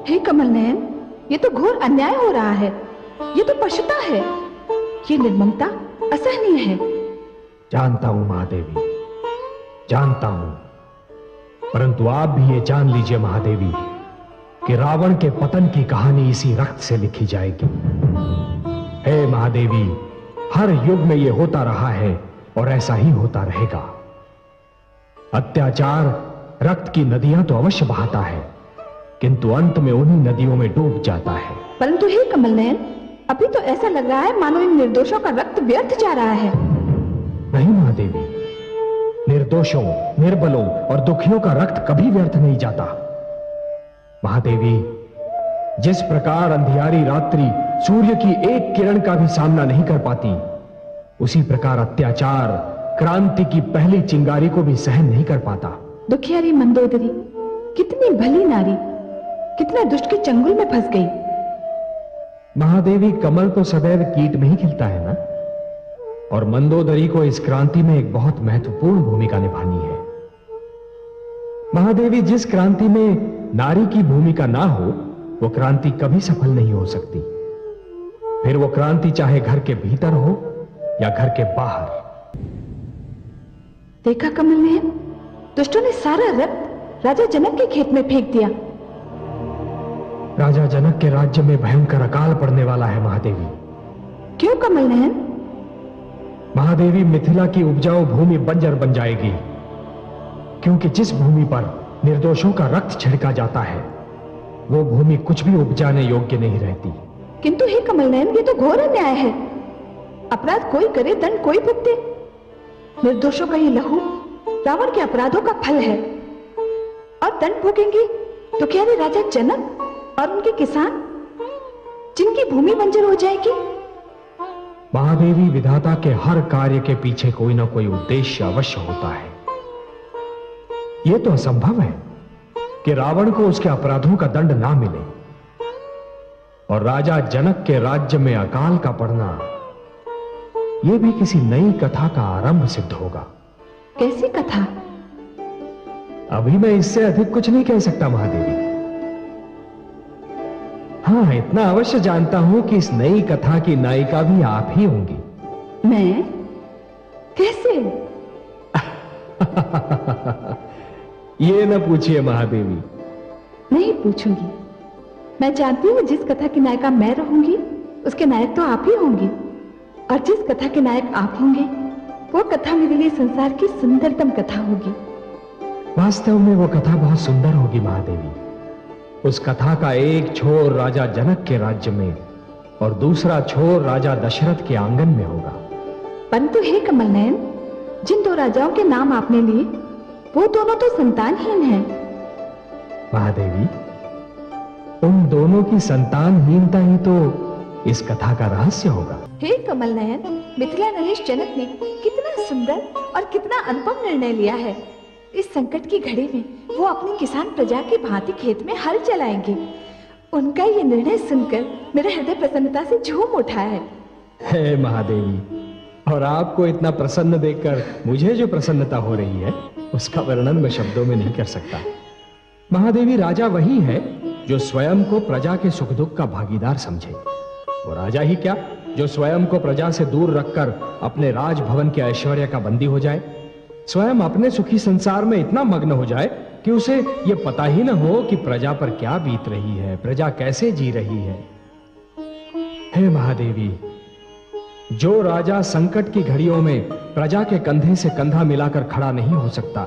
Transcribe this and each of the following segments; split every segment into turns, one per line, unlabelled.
हे कमल नयन, ये तो घोर अन्याय हो रहा है। ये तो पशुता है। ये निर्ममता असहनीय है।
जानता हूं महादेवी, जानता हूं, परंतु आप भी ये जान लीजिए महादेवी कि रावण के पतन की कहानी इसी रक्त से लिखी जाएगी। हे महादेवी, हर युग में ये होता रहा है और ऐसा ही होता रहेगा। अत्याचार रक्त की नदियां तो अवश्य बहाता है, किंतु अंत में उन्हीं नदियों में डूब जाता है।
परंतु हे कमल नयन, अभी तो ऐसा लग रहा है मानो इन निर्दोषों का रक्त व्यर्थ जा रहा है।
नहीं महादेवी, निर्दोषों, निर्बलों और दुखियों का रक्त कभी व्यर्थ नहीं जाता। महादेवी, जिस प्रकार अंधियारी रात्रि सूर्य की एक किरण का भी सामना नहीं कर पाती, उसी प्रकार अत्याचार क्रांति की पहली चिंगारी को भी सहन नहीं कर पाता।
दुखियारी मंदोदरी कितनी भली नारी, कितना दुष्ट के चंगुल में फंस गई।
महादेवी, कमल तो सदैव कीट में ही खिलता है ना, और मंदोदरी को इस क्रांति में एक बहुत महत्वपूर्ण भूमिका निभानी है। महादेवी, जिस क्रांति में नारी की भूमिका ना हो, वो क्रांति कभी सफल नहीं हो सकती। फिर वो क्रांति चाहे घर के भीतर हो या घर के बाहर।
देखा कमल नयन, दुष्टों ने सारा रक्त राजा जनक के खेत में फेंक दिया।
राजा जनक के राज्य में भयंकर अकाल पड़ने वाला है महादेवी।
क्यों कमल नयन?
महादेवी, मिथिला की उपजाऊ भूमि बंजर बन जाएगी, क्योंकि जिस भूमि पर निर्दोषों का रक्त छिड़का जाता है, वो भूमि कुछ भी उपजाने योग्य नहीं रहती।
किंतु हे कमल नयन, ये तो घोर अन्याय है। अपराध कोई करे, दंड कोई भुगते। निर्दोषों का ये लहू रावण के अपराधों का फल है, और दंड भोगेंगे तो क्या रे राजा जनक और उनके किसान, जिनकी भूमि बंजर हो जाएगी।
महादेवी, विधाता के हर कार्य के पीछे कोई ना कोई उद्देश्य अवश्य होता है। यह तो असंभव है कि रावण को उसके अपराधों का दंड ना मिले, और राजा जनक के राज्य में अकाल का पड़ना, यह भी किसी नई कथा का आरंभ सिद्ध होगा।
कैसी कथा?
अभी मैं इससे अधिक कुछ नहीं कह सकता महादेवी। हाँ, इतना अवश्य जानता हूं कि इस नई कथा की नायिका भी आप ही होंगी।
मैं? कैसे?
ये न पूछिए महादेवी।
नहीं पूछूंगी। मैं जानती हूँ जिस कथा की नायिका मैं रहूंगी, उसके नायक तो आप ही होंगे, और जिस कथा के नायक आप होंगे, वो कथा मेरे लिए संसार की सुंदरतम कथा होगी।
वास्तव में वो कथा बहुत सुंदर होगी महादेवी। उस कथा का एक छोर राजा जनक के राज्य में और दूसरा छोर राजा दशरथ के आंगन में होगा।
परंतु हे कमल नयन, जिन दो राजाओं के नाम आपने लिए, वो दोनों तो संतानहीन हैं।
महादेवी, उन दोनों की संतानहीनता ही तो इस कथा का रहस्य होगा।
हे कमल नयन, मिथिला नरेश जनक ने कितना सुंदर और कितना अनुपम निर्णय लिया है। इस संकट की घड़ी में वो अपनी किसान प्रजा की भांति खेत में हल चलाएंगे। उनका ये निर्णय सुनकर मेरा हृदय प्रसन्नता से झूम उठा है।
हे महादेवी, और आपको इतना प्रसन्न देखकर मुझे जो प्रसन्नता हो रही है, उसका वर्णन मैं शब्दों में नहीं कर सकता। महादेवी, राजा वही है जो स्वयं को प्रजा के सुख दुख का भागीदार समझे। वो राजा ही क्या, जो स्वयं को प्रजा से दूर रखकर अपने राजभवन के ऐश्वर्य का बंदी हो जाए, स्वयं अपने सुखी संसार में इतना मग्न हो जाए कि उसे यह पता ही न हो कि प्रजा पर क्या बीत रही है, प्रजा कैसे जी रही है। हे महादेवी, जो राजा संकट की घड़ियों में प्रजा के कंधे से कंधा मिलाकर खड़ा नहीं हो सकता,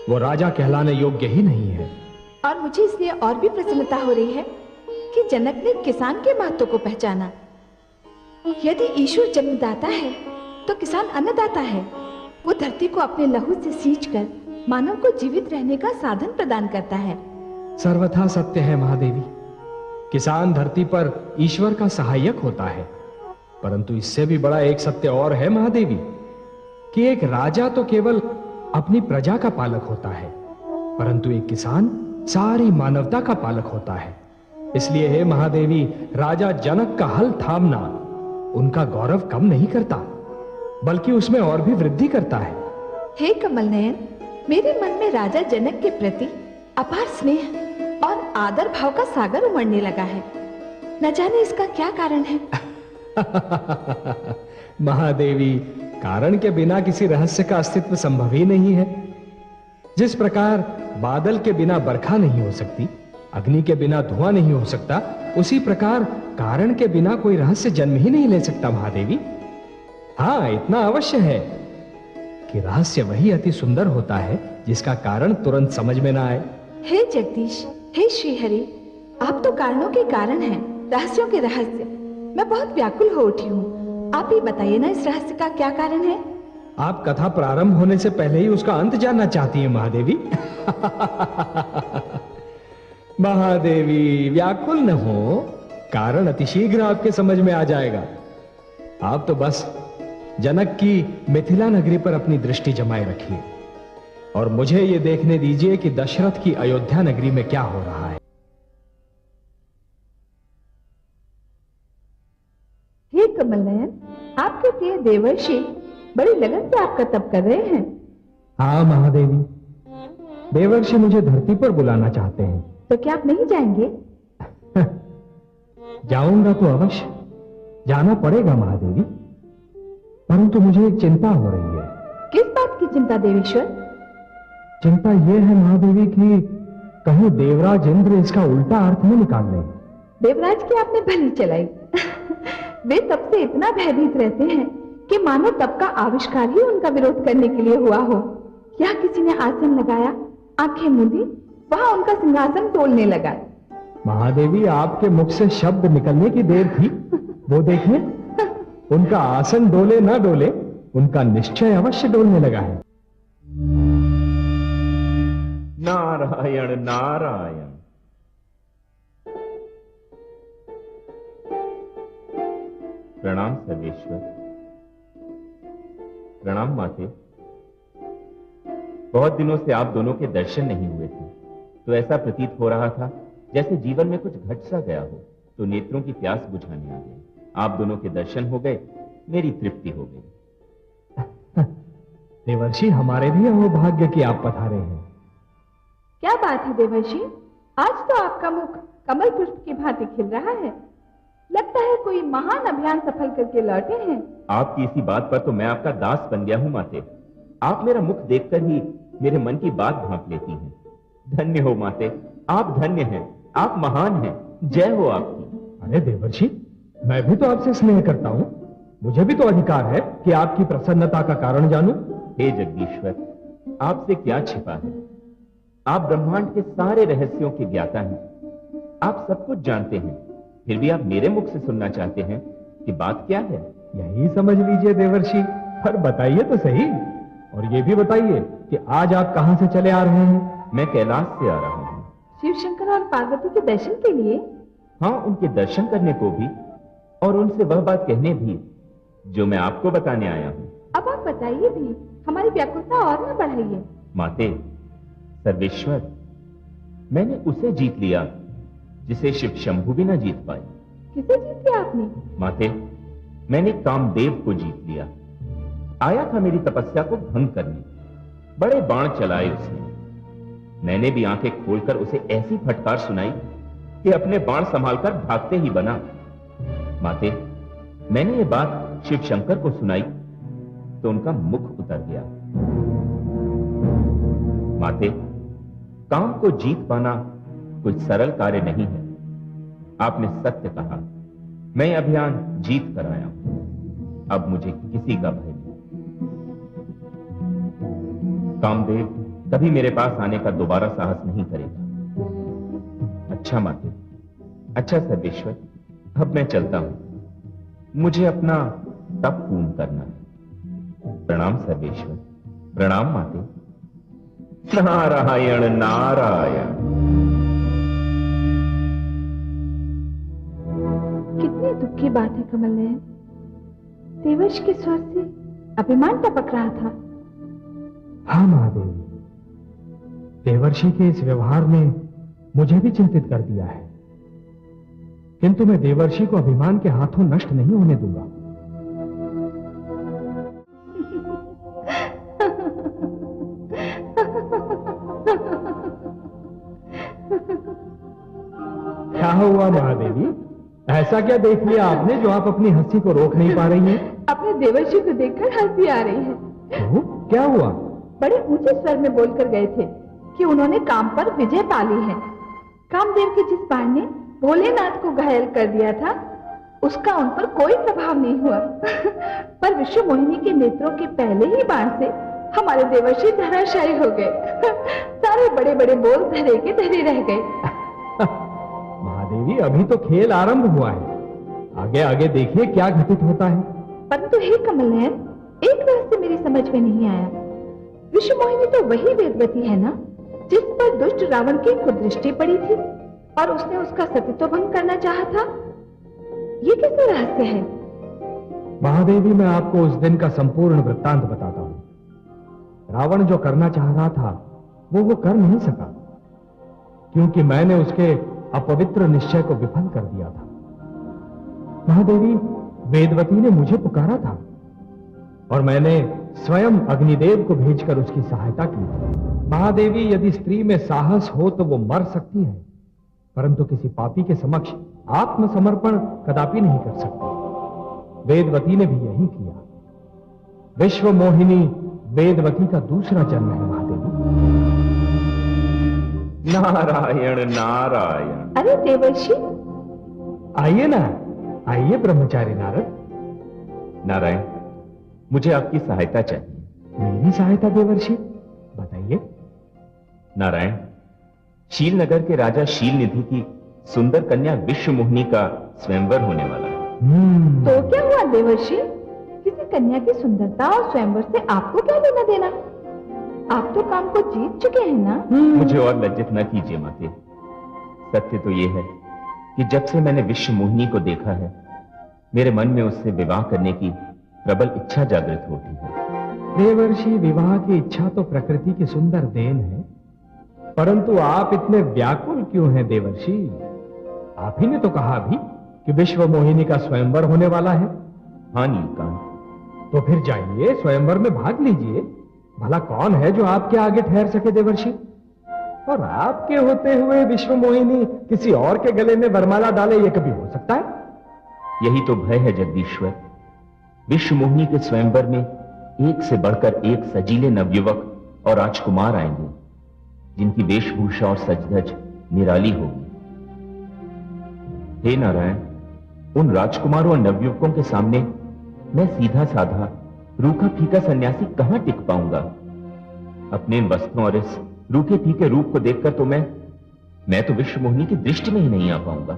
वो राजा कहलाने योग्य ही नहीं है।
और मुझे इसलिए और भी प्रसन्नता हो रही है कि जनक ने किसान के महत्व को पहचाना। यदि ईश्वर जन्मदाता है तो किसान अन्नदाता है। वो धरती को अपने लहू से सींचकर मानव को जीवित रहने का साधन प्रदान करता है।
सर्वथा सत्य है महादेवी। किसान धरती पर ईश्वर का सहायक होता है, परंतु इससे भी बड़ा एक सत्य और है महादेवी, कि एक राजा तो केवल अपनी प्रजा का पालक होता है, परंतु एक किसान सारी मानवता का पालक होता है। इसलिए हे महादेवी, राजा जनक का हल थामना उनका गौरव कम नहीं करता, बल्कि उसमें और भी वृद्धि करता है।
हे कमल नयन, मेरे मन में राजा जनक के प्रति अपार स्नेह और आदर भाव का सागर उमड़ने लगा है। न जाने इसका क्या कारण है।
महादेवी, कारण के बिना किसी रहस्य का अस्तित्व संभव ही नहीं है। जिस प्रकार बादल के बिना बरखा नहीं हो सकती, अग्नि के बिना धुआं नहीं हो सकता, उसी प्रकार कारण के बिना कोई रहस्य जन्म ही नहीं ले सकता महादेवी। हाँ, इतना अवश्य है कि रहस्य वही अति सुंदर होता है जिसका कारण तुरंत समझ में ना आए।
हे जगदीश, हे श्रीहरि, आप तो कारणों के कारण हैं, रहस्यों के रहस्य। मैं बहुत व्याकुल हो उठी हूँ। आप ही बताइए ना, इस रहस्य का क्या कारण है?
आप कथा प्रारंभ होने से पहले ही उसका अंत जानना चाहती हैं महादेवी? महादेवी, व्याकुल न हो, कारण अतिशीघ्र आपके समझ में आ जाएगा। आप तो बस जनक की मिथिला नगरी पर अपनी दृष्टि जमाए रखिए और मुझे यह देखने दीजिए कि दशरथ की अयोध्या नगरी में क्या हो रहा है।
हे कमल नयन, आपके प्रिय देवर्षि बड़ी लगन से आपका तप कर रहे हैं।
हाँ महादेवी, देवर्षि मुझे धरती पर बुलाना चाहते हैं।
तो क्या आप नहीं जाएंगे?
जाऊंगा तो अवश्य, जाना पड़ेगा महादेवी, परंतु मुझे एक चिंता हो रही है।
किस बात की चिंता देवेश्वर?
चिंता यह है महादेवी कि कहीं देवराज इंद्र इसका उल्टा अर्थ न निकाल लें।
देवराज की आपने भली चलाई। वे तब से इतना भयभीत रहते हैं कि मानो तब का आविष्कार ही उनका विरोध करने के लिए हुआ हो। क्या किसी ने आसन लगाया, आंखें मूंदी, वहां उनका सिंहासन तोड़ने लगा।
महादेवी, आपके मुख से शब्द निकलने की देर थी। वो देखिए, उनका आसन डोले ना डोले, उनका निश्चय अवश्य डोलने लगा है।
नारायण नारायण। प्रणाम सर्वेश्वर। प्रणाम माते। बहुत दिनों से आप दोनों के दर्शन नहीं हुए थे, तो ऐसा प्रतीत हो रहा था जैसे जीवन में कुछ घट सा गया हो, तो नेत्रों की प्यास बुझाने आ गए। आप दोनों के दर्शन हो गए, मेरी तृप्ति हो गई।
देवर्षि, हमारे भी अहोभाग्य कि आप पधारे हैं।
क्या बात है देवर्षि, आज तो आपका मुख कमल पुष्प की भांति खिल रहा है। लगता है कोई महान अभियान सफल करके लौटे हैं।
आपकी इसी बात पर तो मैं आपका दास बन गया हूं माते। आप मेरा मुख देखकर ही मेरे मन की बात भांप लेती हैं। धन्य हो माते, आप धन्य हैं, आप महान हैं, जय हो आपकी।
अरे देवर्षि, मैं भी तो आपसे स्नेह करता हूं, मुझे भी तो अधिकार है कि आपकी प्रसन्नता का कारण जानूं।
हे जगदीश्वर, आपसे क्या छिपा है? आप ब्रह्मांड के सारे रहस्यों के ज्ञाता हैं, आप सब कुछ जानते हैं, फिर भी आप मेरे मुख से सुनना चाहते हैं कि बात क्या है?
यही समझ लीजिए देवर्षि, पर बताइए तो सही। और ये भी बताइए कि आज आप कहां से चले आ रहे हैं?
मैं कैलाश से आ रहा हूं।
शिव शंकर और पार्वती के दर्शन के लिए?
हाँ, उनके दर्शन करने को भी और उनसे वह बात कहने भी जो मैं आपको बताने आया हूं।
अब आप बताइए भी, हमारी व्याकुलता और न बढ़ाइए।
माते, सर्वेश्वर, मैंने उसे जीत लिया जिसे शिव शंभु भी न जीत पाए।
किसे जीत लिया आपने?
माते, मैंने कामदेव को जीत लिया। आया था मेरी तपस्या को भंग करने, बड़े बाण चलाए उसने। मैंने भी आंखें खोलकर उसे ऐसी फटकार सुनाई कि अपने बाण संभालकर भागते ही बना। माते, मैंने ये बात शिव शंकर को सुनाई तो उनका मुख उतर गया। माते, काम को जीत पाना कोई सरल कार्य नहीं है। आपने सत्य कहा, मैं अभियान जीत कर आया हूं, अब मुझे किसी का भय नहीं। कामदेव कभी मेरे पास आने का दोबारा साहस नहीं करेगा। अच्छा माते, अच्छा सर्वेश्वर, अब मैं चलता हूं, मुझे अपना तप पूर्ण करना है। प्रणाम सर्वेश्वर। प्रणाम माते। नारायण नारायण।
कितनी दुख की बात है कमल नयन, देवर्ष के स्वर से अभिमान टपक रहा था।
हाँ महादेवी, देवर्षि के इस व्यवहार ने मुझे भी चिंतित कर दिया है, किंतु मैं देवर्षि को अभिमान के हाथों नष्ट नहीं होने दूंगा। हुआ महादेवी? ऐसा क्या देख लिया आपने जो आप अपनी हंसी को रोक नहीं पा रही हैं?
अपने देवर्षि को देखकर हंसी आ रही है।
क्यों? क्या हुआ?
बड़े ऊंचे स्वर में बोलकर गए थे कि उन्होंने काम पर विजय पा ली है। कामदेव के जिस बाण ने भोलेनाथ को घायल कर दिया था, उसका उन पर कोई प्रभाव नहीं हुआ। पर विश्व मोहिनी के नेत्रों के पहले ही बाण से हमारे देवर्षि धराशायी हो गए। सारे बड़े बड़े बोल धरे के धरे रह गए।
महादेवी, अभी तो खेल आरंभ हुआ है, आगे आगे देखिए क्या घटित होता है।
परंतु हे कमलनयन, एक रहस्य मेरी समझ में नहीं आया। विश्व मोहिनी तो वही वेदवती है ना, जिस पर दुष्ट रावण की कुदृष्टि पड़ी थी और उसने उसका सतीत्व भंग करना चाहा था। ये कैसा रहस्य है?
महादेवी, मैं आपको उस दिन का संपूर्ण वृत्तांत बताता हूं। रावण जो करना चाह रहा था वो कर नहीं सका, क्योंकि मैंने उसके अपवित्र निश्चय को विफल कर दिया था। महादेवी, वेदवती ने मुझे पुकारा था और मैंने स्वयं अग्निदेव को भेजकर उसकी सहायता की। महादेवी, यदि स्त्री में साहस हो तो वो मर सकती है, परंतु किसी पापी के समक्ष आत्मसमर्पण कदापि नहीं कर सकती। वेदवती ने भी यही किया। विश्व मोहिनी वेदवती का दूसरा जन्म है महादेवी।
नारायण नारायण।
अरे देवर्षि,
आइए ना, आइए ब्रह्मचारी नारद।
नारायण, मुझे आपकी सहायता चाहिए।
मेरी सहायता देवर्षि? बताइए।
नारायण, शीलनगर के राजा शीलनिधि की सुंदर कन्या विश्व मोहिनी का स्वयंवर होने वाला है।
तो क्या हुआ देवर्षि? किसी कन्या की सुंदरता और स्वयंवर से आपको क्या लेना देना? आप तो काम को जीत चुके हैं ना।
मुझे और लज्जित न कीजिए माते। सत्य तो यह है कि जब से मैंने विश्व मोहिनी को देखा है, मेरे मन में उससे विवाह करने की प्रबल इच्छा जागृत होती है।
देवर्षि, विवाह की इच्छा तो प्रकृति की सुंदर देन है, परंतु आप इतने व्याकुल क्यों हैं देवर्षि? आप ही ने तो कहा अभी कि विश्व मोहिनी का स्वयंवर होने वाला है।
हाँ नीलकांत।
तो फिर जाइए, स्वयंवर में भाग लीजिए। भला कौन है जो आपके आगे ठहर सके देवर्षि? और आपके होते हुए विश्व मोहिनी किसी और के गले में वरमाला डाले, ये कभी हो सकता है?
यही तो भय है जगदीश्वर। विश्व मोहिनी के स्वयंवर में एक से बढ़कर एक सजीले नवयुवक और राजकुमार आएंगे, जिनकी वेशभूषा और सजधज निराली होगी। हे नारायण, उन राजकुमारों और नवयुवकों के सामने मैं सीधा साधा रूखा फीका सन्यासी कहां टिक पाऊंगा? अपने इन वस्त्रों और इस रूखे फीके रूप को देखकर तो मैं तो विश्व मोहिनी की दृष्टि में ही नहीं आ पाऊंगा।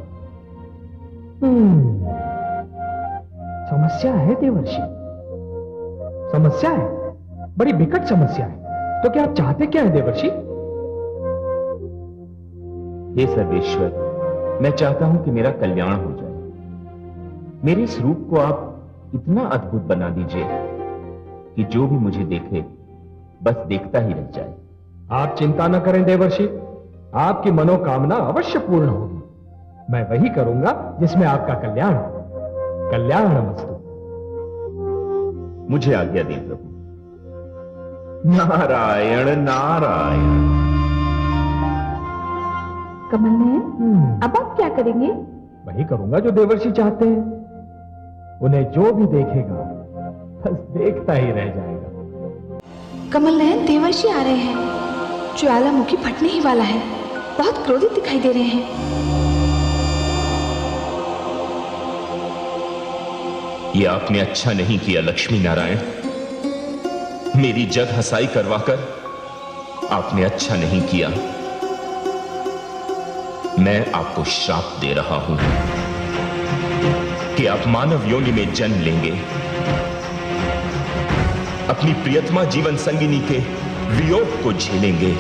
समस्या है देवर्षि, समस्या है, बड़ी विकट समस्या है। तो क्या आप चाहते क्या है देवर्षि?
हे सर्वेश्वर, मैं चाहता हूं कि मेरा कल्याण हो जाए। मेरे इस रूप को आप इतना अद्भुत बना दीजिए कि जो भी मुझे देखे बस देखता ही रह जाए।
आप चिंता न करें देवर्षि, आपकी मनोकामना अवश्य पूर्ण होगी। मैं वही करूंगा जिसमें आपका कल्याण हो। कल्याणमस्तु।
मुझे आज्ञा दें प्रभु। नारायण नारायण।
कमलनयन, अब आप क्या करेंगे?
वही करूंगा जो देवर्षि चाहते हैं। उन्हें जो भी देखेगा बस देखता ही रह जाएगा।
कमलनयन, देवर्षि आ रहे हैं। ज्वालामुखी फटने ही वाला है। बहुत क्रोधित दिखाई दे रहे हैं।
ये आपने अच्छा नहीं किया लक्ष्मी नारायण। मेरी जग हंसाई करवाकर आपने अच्छा नहीं किया। मैं आपको श्राप दे रहा हूं कि आप मानव योनि में जन्म लेंगे, अपनी प्रियतमा जीवन संगिनी के वियोग को झेलेंगे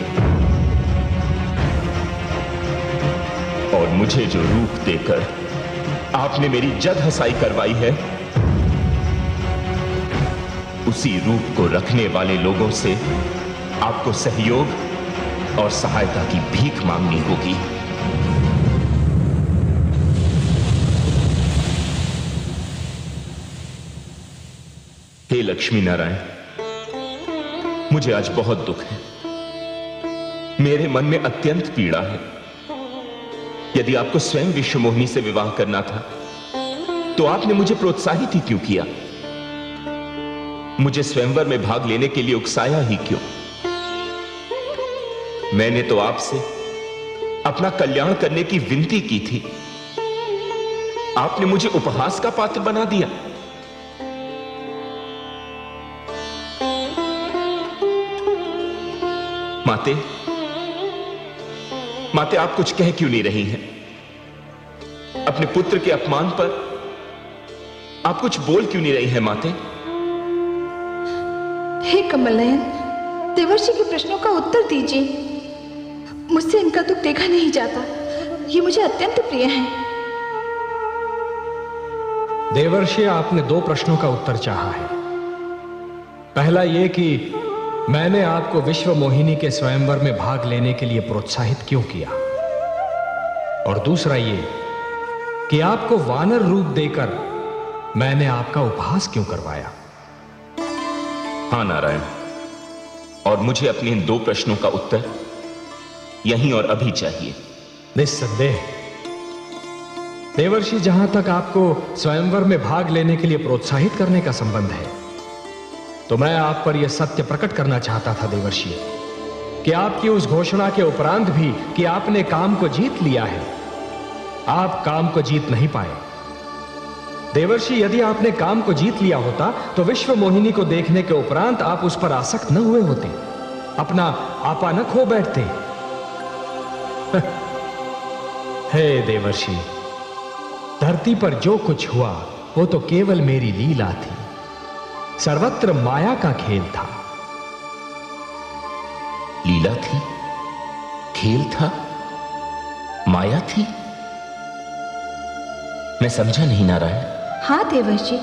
और मुझे जो रूप देकर आपने मेरी जग हंसाई करवाई है, उसी रूप को रखने वाले लोगों से आपको सहयोग और सहायता की भीख मांगनी होगी। हे लक्ष्मी नारायण, मुझे आज बहुत दुख है। मेरे मन में अत्यंत पीड़ा है। यदि आपको स्वयं विश्वमोहिनी से विवाह करना था तो आपने मुझे प्रोत्साहित ही क्यों किया? मुझे स्वयंवर में भाग लेने के लिए उकसाया ही क्यों? मैंने तो आपसे अपना कल्याण करने की विनती की थी, आपने मुझे उपहास का पात्र बना दिया। माते, माते, आप कुछ कह क्यों नहीं रही हैं? अपने पुत्र के अपमान पर आप कुछ बोल क्यों नहीं रही हैं माते?
हे कमल नयन, देवर्षि के प्रश्नों का उत्तर दीजिए। मुझसे इनका दुख देखा नहीं जाता, ये मुझे अत्यंत प्रिय है।
देवर्षि, आपने 2 प्रश्नों का उत्तर चाहा है। पहला यह कि मैंने आपको विश्व मोहिनी के स्वयंवर में भाग लेने के लिए प्रोत्साहित क्यों किया, और दूसरा ये कि आपको वानर रूप देकर मैंने आपका उपहास क्यों करवाया।
हां नारायण, और मुझे अपने इन 2 प्रश्नों का उत्तर यहीं और अभी चाहिए।
निस्संदेह देवर्षि, जहां तक आपको स्वयंवर में भाग लेने के लिए प्रोत्साहित करने का संबंध है, तो मैं आप पर यह सत्य प्रकट करना चाहता था देवर्षि कि आपकी उस घोषणा के उपरांत भी कि आपने काम को जीत लिया है, आप काम को जीत नहीं पाए। देवर्षि, यदि आपने काम को जीत लिया होता तो विश्व मोहिनी को देखने के उपरांत आप उस पर आसक्त न हुए होते, अपना आपा न खो बैठते। हे देवर्षि, धरती पर जो कुछ हुआ वो तो केवल मेरी लीला थी, सर्वत्र माया का खेल था।
लीला थी, खेल था, माया थी? मैं समझा नहीं नारायण।
हाँ देवर्षि,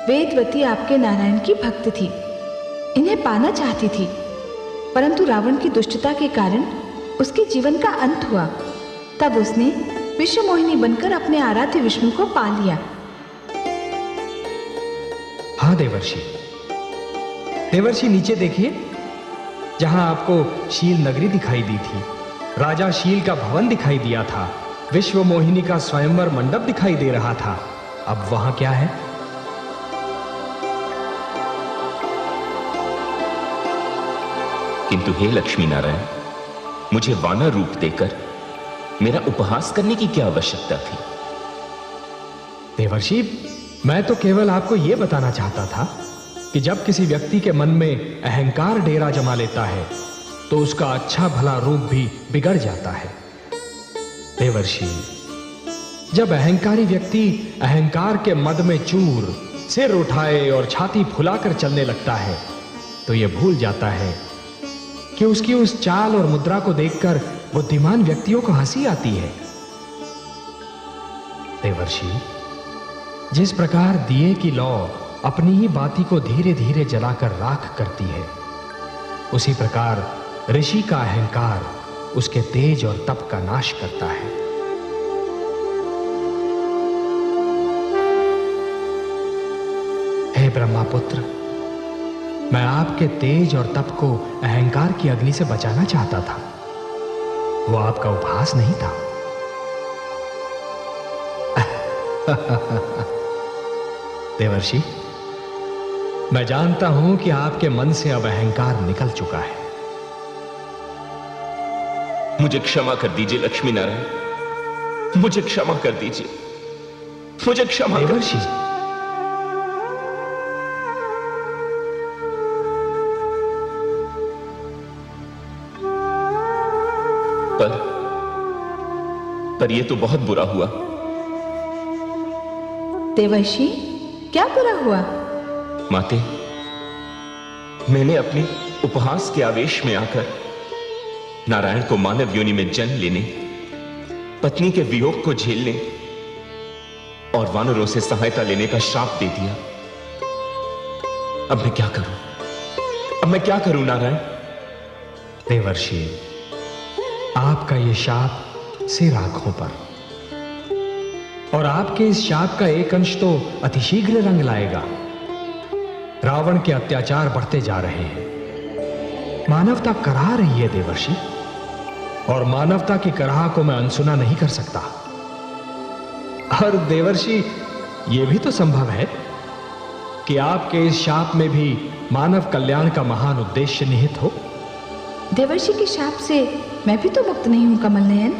वेदवती आपके नारायण की भक्त थी, इन्हें पाना चाहती थी, परंतु रावण की दुष्टता के कारण उसके जीवन का अंत हुआ। तब उसने विश्व मोहिनी बनकर अपने आराध्य विष्णु को पा लिया।
हाँ देवर्षि, देवर्षि नीचे देखिए, जहां आपको शील नगरी दिखाई दी थी, राजा शील का भवन दिखाई दिया था, विश्व मोहिनी का स्वयंवर मंडप दिखाई दे रहा था, अब वहां क्या है?
किंतु हे लक्ष्मी नारायण, मुझे वानर रूप देकर मेरा उपहास करने की क्या आवश्यकता थी?
देवर्षि, मैं तो केवल आपको यह बताना चाहता था कि जब किसी व्यक्ति के मन में अहंकार डेरा जमा लेता है तो उसका अच्छा भला रूप भी बिगड़ जाता है। देवर्षि, जब अहंकारी व्यक्ति अहंकार के मद में चूर सिर उठाए और छाती फुलाकर चलने लगता है तो यह भूल जाता है कि उसकी उस चाल और मुद्रा को देखकर बुद्धिमान व्यक्तियों को हंसी आती है। देवर्षि, जिस प्रकार दिए की लौ अपनी ही बाती को धीरे धीरे जलाकर राख करती है, उसी प्रकार ऋषि का अहंकार उसके तेज और तप का नाश करता है। हे ब्रह्मापुत्र, मैं आपके तेज और तप को अहंकार की अग्नि से बचाना चाहता था, वो आपका उपहास नहीं था। देवर्षि, मैं जानता हूं कि आपके मन से अब अहंकार निकल चुका है।
मुझे क्षमा कर दीजिए लक्ष्मी नारायण, मुझे क्षमा कर दीजिए, मुझे क्षमा कर।
देवर्षि,
पर यह तो बहुत बुरा हुआ।
देवर्षि, क्या बुरा हुआ?
माते, मैंने अपने उपहास के आवेश में आकर नारायण को मानव योनि में जन्म लेने, पत्नी के वियोग को झेलने और वानरों से सहायता लेने का श्राप दे दिया। अब मैं क्या करूं? अब मैं क्या करूं नारायण?
देवर्षि, आपका यह शाप सिर आंखों पर, और आपके इस शाप का एक अंश तो अतिशीघ्र रंग लाएगा। रावण के अत्याचार बढ़ते जा रहे हैं, मानवता करा रही है देवर्षि। और मानवता की कराह को मैं अनसुना नहीं कर सकता। और देवर्षि, यह भी तो संभव है कि आपके इस शाप में भी मानव कल्याण का महान उद्देश्य निहित हो।
देवर्षि के शाप से मैं भी तो मुक्त नहीं हूं कमल नयन।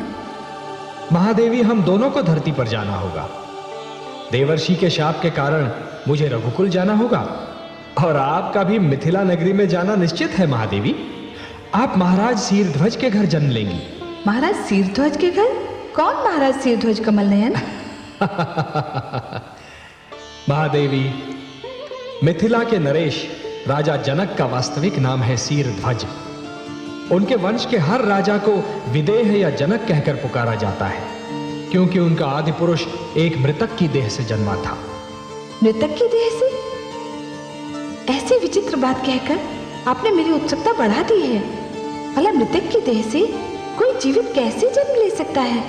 महादेवी, हम दोनों को धरती पर जाना होगा। देवर्षि के शाप के कारण मुझे रघुकुल जाना होगा और आपका भी मिथिला नगरी में जाना निश्चित है। महादेवी, आप महाराज शीरध्वज के घर जन्म लेंगी।
महाराज शीरध्वज के घर? कौन महाराज शीरध्वज कमल नयन?
महादेवी, मिथिला के नरेश राजा जनक का वास्तविक नाम है शीरध्वज। उनके वंश के हर राजा को विदेह या जनक कहकर पुकारा जाता है, क्योंकि उनका आदि पुरुष एक मृतक की देह से जन्मा था।
मृतक की देह से? ऐसी विचित्र बात कहकर आपने मेरी उत्सुकता बढ़ा दी है। भला मृतक की देह से कोई जीवित कैसे जन्म ले सकता है?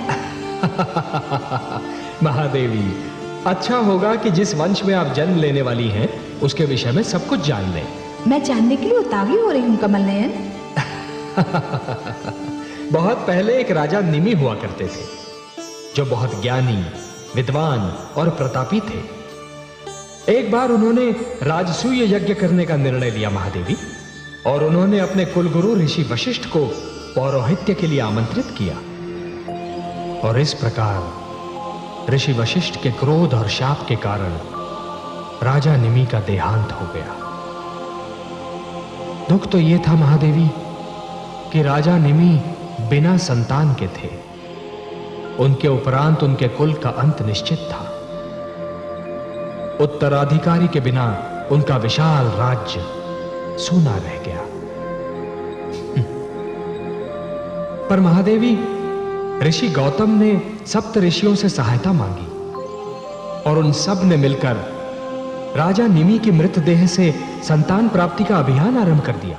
महादेवी, अच्छा होगा कि जिस वंश में आप जन्म लेने वाली हैं उसके विषय में सब कुछ जान लें।
मैं जानने के लिए उतावली हो रही हूं कमल नयन।
बहुत पहले एक राजा निमि हुआ करते थे, जो बहुत ज्ञानी, विद्वान और प्रतापी थे। एक बार उन्होंने राजसूय यज्ञ करने का निर्णय लिया महादेवी, और उन्होंने अपने कुलगुरु ऋषि वशिष्ठ को पौरोहित्य के लिए आमंत्रित किया। और इस प्रकार ऋषि वशिष्ठ के क्रोध और शाप के कारण राजा निमि का देहांत हो गया। दुख तो यह था महादेवी कि राजा निमि बिना संतान के थे। उनके उपरांत उनके कुल का अंत निश्चित था। उत्तराधिकारी के बिना उनका विशाल राज्य सूना रह गया। पर महादेवी, ऋषि गौतम ने सप्त ऋषियों से सहायता मांगी और उन सब ने मिलकर राजा निमि की मृतदेह से संतान प्राप्ति का अभियान आरंभ कर दिया।